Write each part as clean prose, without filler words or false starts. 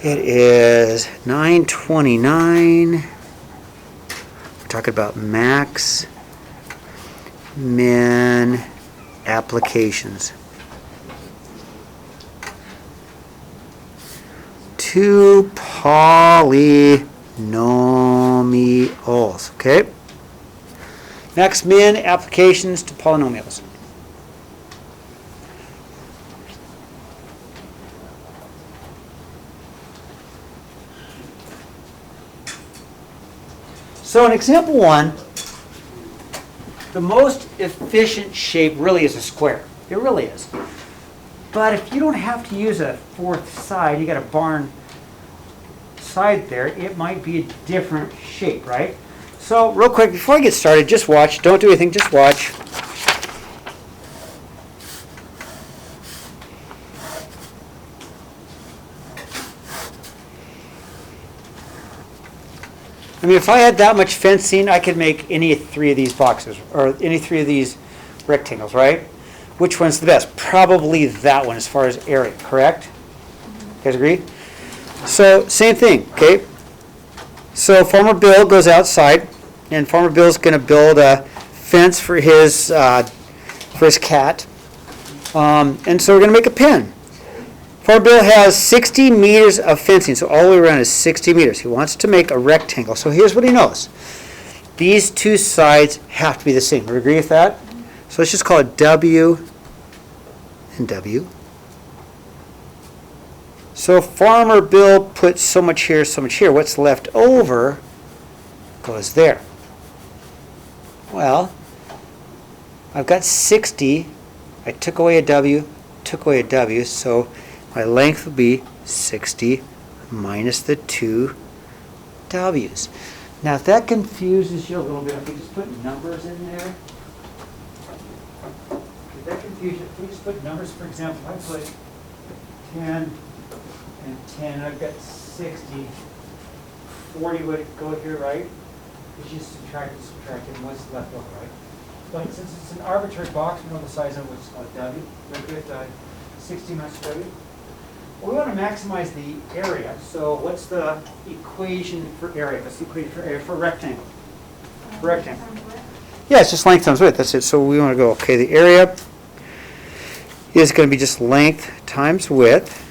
It is 9:29. We're talking about max, min, applications. Two polynomials, okay? Max, min, applications to polynomials. So in example 1, the most efficient shape really is a square. It really is. But if you don't have to use a fourth side, you got a barn side there, it might be a different shape, right? So real quick, before I get started, just watch. Don't do anything, just watch. I mean, if I had that much fencing, I could make any three of these boxes, or any three of these rectangles, right? Which one's the best? Probably that one as far as area, correct? You guys agree? So, same thing, okay? So, Farmer Bill goes outside, and Farmer Bill's going to build a fence for his cat. And so we're going to make a pen. Farmer Bill has 60 meters of fencing, so all the way around is 60 meters. He wants to make a rectangle. So here's what he knows. These two sides have to be the same. We agree with that? So let's just call it W and W. So Farmer Bill puts so much here, so much here. What's left over goes there. Well, I've got 60. I took away a W, took away a W, so my length would be 60 minus the two W's. Now, if that confuses you a little bit, if we just put numbers in there, if that confuses you, if we just put numbers, for example, I put 10 and 10, I've got 60, 40 would go here, right? It's just subtracted, and what's left over, right? But since it's an arbitrary box, we know the size of it, which is called W. We're good, 60 minus W. Well, we want to maximize the area. So what's the equation for area? What's the equation for area for rectangle? For rectangle. Yeah, it's just length times width. That's it. So we want to go, okay, the area is going to be just length times width.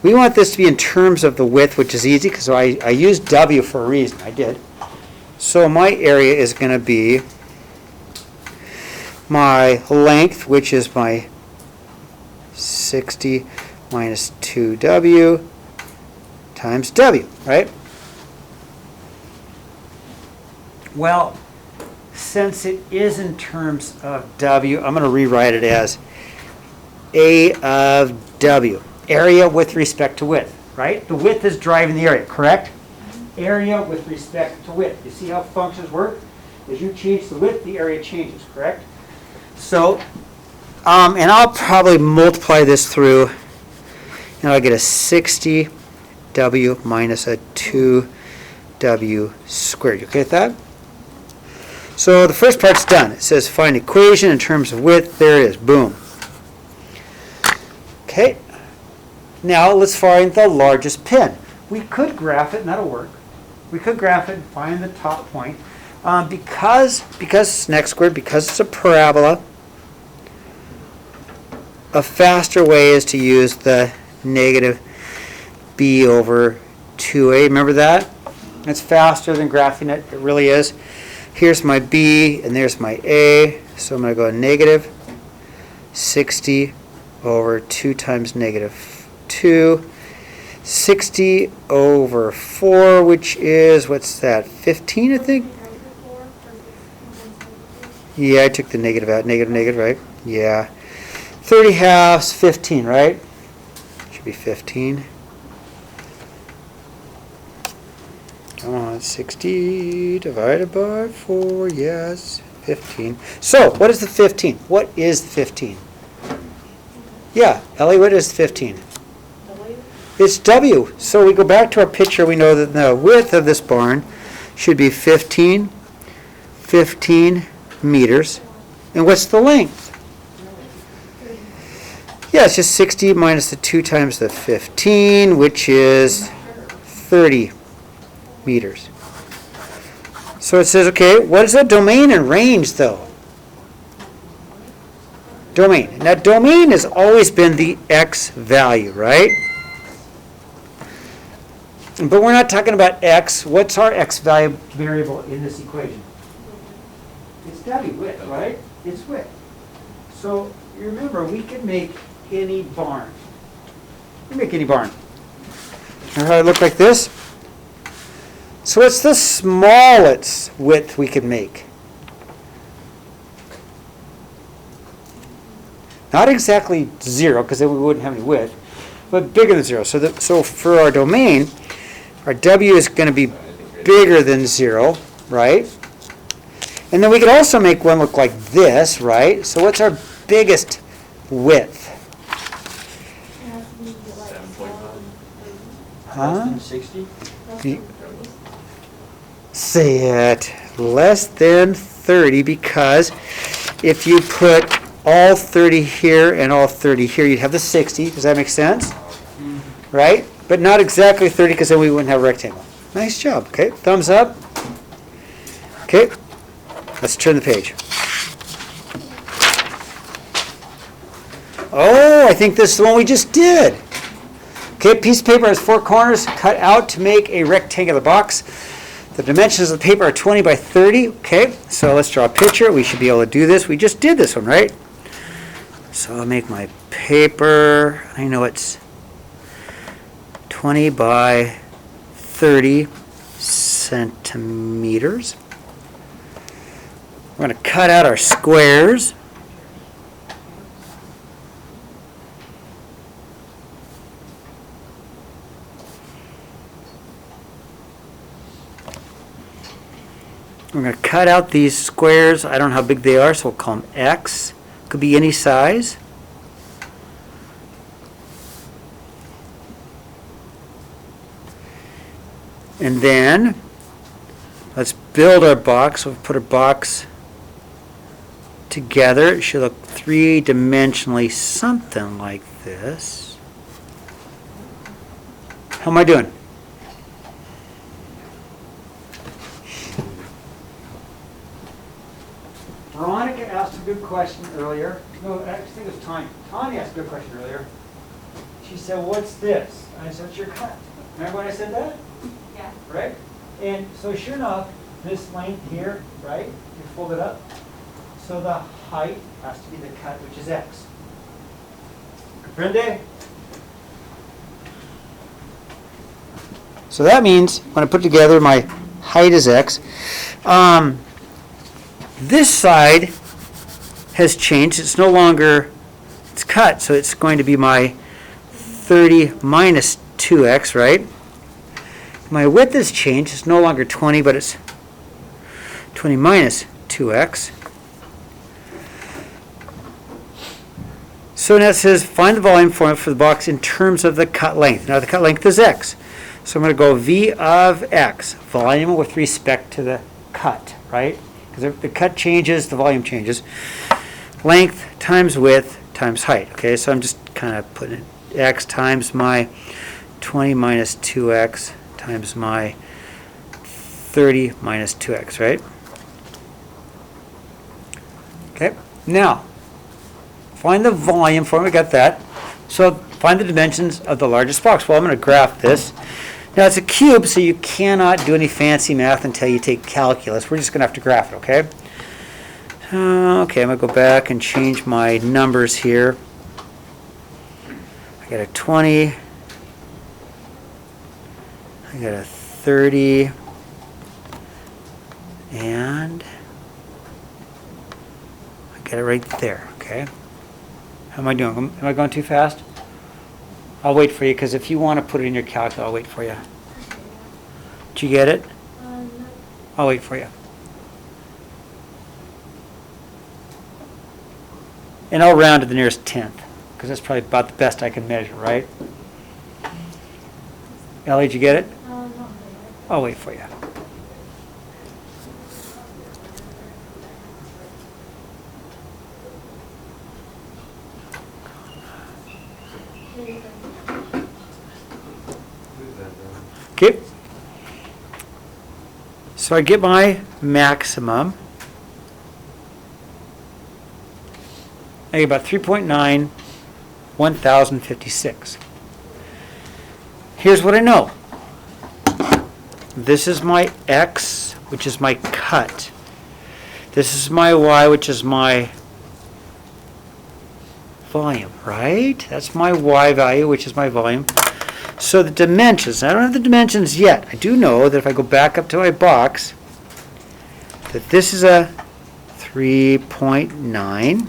We want this to be in terms of the width, which is easy because I used W for a reason. I did. So my area is going to be my length, which is my 60 minus 2W times W, right? Well, since it is in terms of W, I'm going to rewrite it as A of W. Area with respect to width, right? The width is driving the area, correct? Area with respect to width. You see how functions work? As you change the width, the area changes, correct? So, and I'll probably multiply this through, and I'll get a 60W minus a 2W squared. You okay with that? So the first part's done. It says find equation in terms of width. There it is. Boom. Okay. Now let's find the largest pin. We could graph it, and that'll work. We could graph it and find the top point. Because it's an x squared, because it's a parabola, a faster way is to use the negative b over 2a. Remember that? It's faster than graphing it. It really is. Here's my b, and there's my a. So I'm going to go negative 60 over 2 times negative 2. 60 over 4, which is, what's that, 15, I think? Yeah, I took the negative out. Negative, right? Yeah. 30 halves, 15, right? Should be 15. Come on, 60 divided by 4, yes, 15. So, what is the 15? What is 15? Yeah, Ellie, what is 15? It's W. So we go back to our picture. We know that the width of this barn should be 15 meters. And what's the length? Yeah, it's just 60 minus the 2 times the 15, which is 30 meters. So it says, okay, what is the domain and range, though? Domain. Now, domain has always been the x value, right? But we're not talking about x. What's our x value variable in this equation? It's w, width, right? It's width. So you remember, we can make any barn. We can make any barn. Remember how it looked like this? So what's the smallest width we can make? Not exactly 0, because then we wouldn't have any width, but bigger than 0. So for our domain, our w is going to be bigger than 0, right? And then we could also make one look like this, right? So what's our biggest width? Less than 60? Say it. Less than 30, because if you put all 30 here and all 30 here, you'd have the 60. Does that make sense? Right? But not exactly 30, because then we wouldn't have a rectangle. Nice job. Okay, thumbs up. Okay, let's turn the page. Oh, I think this is the one we just did. Okay, piece of paper has 4 corners cut out to make a rectangular box. The dimensions of the paper are 20 by 30. Okay, so let's draw a picture. We should be able to do this. We just did this one, right? So I'll make my paper. I know it's 20 by 30 centimeters. We're going to cut out our squares. We're going to cut out these squares. I don't know how big they are, so we'll call them X. Could be any size. And then let's build our box. We'll put our box together. It should look 3-dimensionally something like this. How am I doing? Veronica asked a good question earlier. No, I think it was Tanya. Tanya asked a good question earlier. She said, what's this? And I said, it's your cut. Remember when I said that? Yeah. Right? And so sure enough, this length here, right? You fold it up. So the height has to be the cut, which is x. Comprende? So that means when I put together my height is x. This side has changed. It's no longer, it's cut, so it's going to be my 30 minus 2x, right? My width has changed. It's no longer 20, but it's 20 minus 2x. So now it says, find the volume formula for the box in terms of the cut length. Now the cut length is x. So I'm going to go V of x, volume with respect to the cut, right? Because if the cut changes, the volume changes. Length times width times height. Okay, so I'm just kind of putting x times my 20 minus 2x times my 30 minus 2x, right? Okay, now find the volume formula. We got that. So find the dimensions of the largest box. Well, I'm going to graph this. Now it's a cube, so you cannot do any fancy math until you take calculus. We're just going to have to graph it, okay? Okay, I'm going to go back and change my numbers here. I got a 20. I got a 30. And I got it right there, okay? How am I doing? Am I going too fast? I'll wait for you, because if you want to put it in your calculator, I'll wait for you. Did you get it? No. I'll wait for you. And I'll round to the nearest tenth, because that's probably about the best I can measure, right? Ellie, did you get it? No. I'll wait for you. Okay. So I get my maximum. I get about 3.9, 1056. Here's what I know. This is my X, which is my cut. This is my Y, which is my volume, right? That's my Y value, which is my volume. So the dimensions, I don't have the dimensions yet. I do know that if I go back up to my box, that this is a 3.9.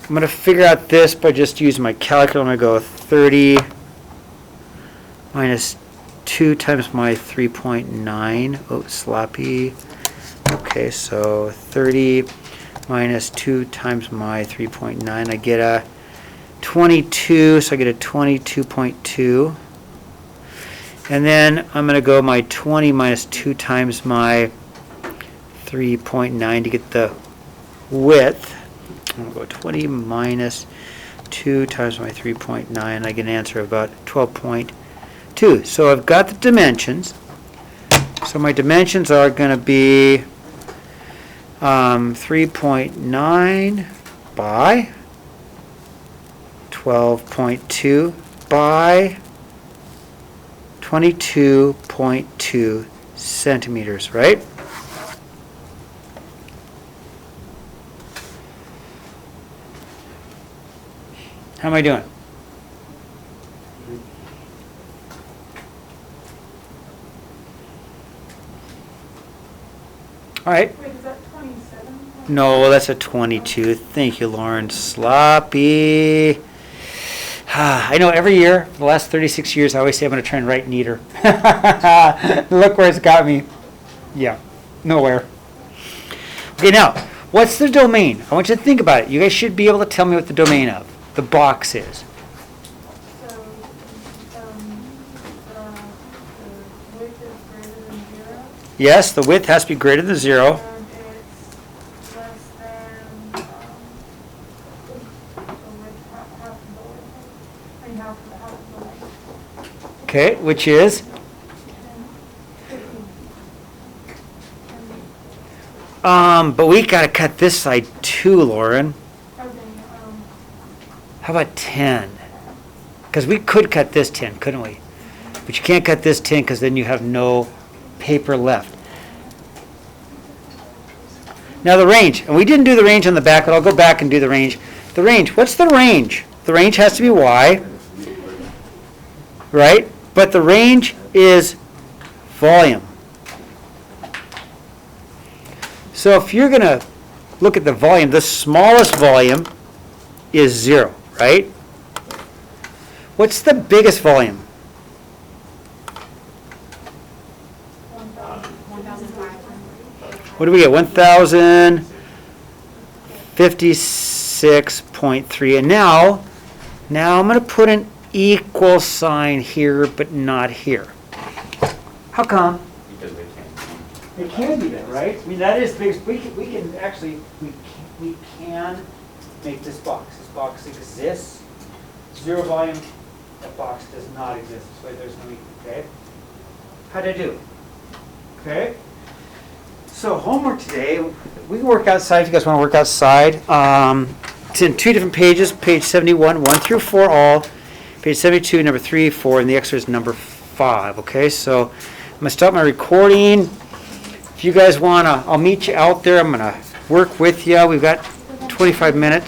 I'm going to figure out this by just using my calculator. I'm going to go 30 minus 2 times my 3.9. Oh, sloppy. Okay, so 30 minus 2 times my 3.9. I get a 22, so I get a 22.2. And then I'm going to go my 20 minus 2 times my 3.9 to get the width. I'm going to go 20 minus 2 times my 3.9. I get an answer of about 12.2. So I've got the dimensions. So my dimensions are going to be 3.9 by 12.2 by 22.2 centimeters, right? How am I doing? All right. Wait, is that 27? No, that's a 22. Thank you, Lauren. Sloppy. I know every year, for the last 36 years, I always say I'm going to try and write neater. Look where it's got me. Yeah, nowhere. Okay, now, what's the domain? I want you to think about it. You guys should be able to tell me what the domain of the box is. So, the width is greater than 0, Yes, the width has to be greater than 0. and it's less than the width, half of the width, I mean, half of the length. Okay, which is? 15. But we got to cut this side too, Lauren. Okay, How about 10? Because we could cut this 10, couldn't we? But you can't cut this 10 because then you have no paper left. Now the range, and we didn't do the range on the back, but I'll go back and do the range. The range, what's the range? The range has to be Y, right? But the range is volume. So if you're going to look at the volume, the smallest volume is 0, right? What's the biggest volume? 1,500. What do we get? 1,056.3. And now I'm going to put an equal sign here, but not here. How come? Because they can't. It can be that, right? I mean, that is big. We can actually make this box. This box exists. 0 volume. That box does not exist. This way there's no equal. Okay. How'd I do? Okay. So homework today. We can work outside if you guys want to work outside. It's in 2 different pages. Page 71, 1 through 4 all. Page 72, number 3, 4, and the extra is number 5. Okay. So I'm gonna stop my recording. If you guys wanna, I'll meet you out there. I'm gonna work with you. We've got 25 minutes.